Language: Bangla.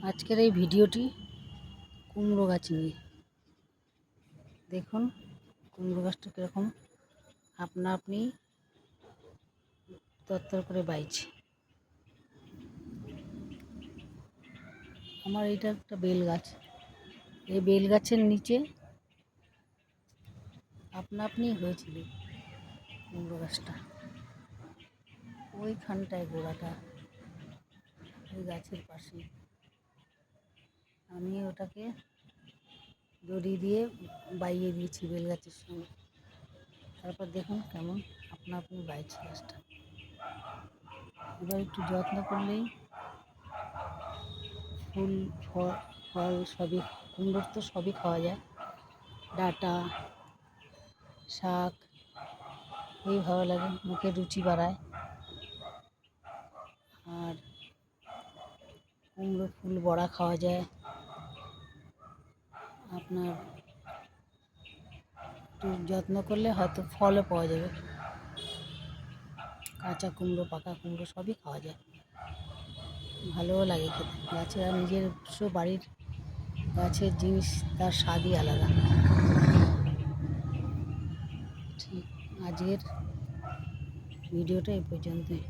আজকের এই ভিডিওটি কুমড়ো গাছ নিয়ে। দেখুন কুমড়ো গাছটা কীরকম আপনা আপনি তরতর করে বাইছে। আমার এইটা একটা বেল গাছ, এই বেল গাছের নিচে আপনা আপনি হয়েছিল কুমড়ো গাছটা। ওইখানটায় গোড়াটা, ওই গাছের পাশে আমি ওটাকে দড়ি দিয়ে বাইয়ে দিয়েছি বেল গাছের সঙ্গে। তারপর দেখুন কেমন আপনা আপনি বাইছে গাছটা। এবার একটু যত্ন করলেই ফুল ফল সবই, কুমড়োর তো সবই খাওয়া যায়, ডাঁটা শাক, খুবই ভালো লাগে, মুখে রুচি বাড়ায়। আর কুমড়ো ফুল বড়া খাওয়া যায়। আপনার একটু যত্ন করলে হয়তো ফলও পাওয়া যাবে। কাঁচা কুমড়ো পাকা কুমড়ো সবই খাওয়া যায়, ভালোও লাগে খেতে। গাছের আর নিজস্ব বাড়ির গাছের জিনিস তার স্বাদই আলাদা। ঠিক, আজকের ভিডিওটা এই পর্যন্তই।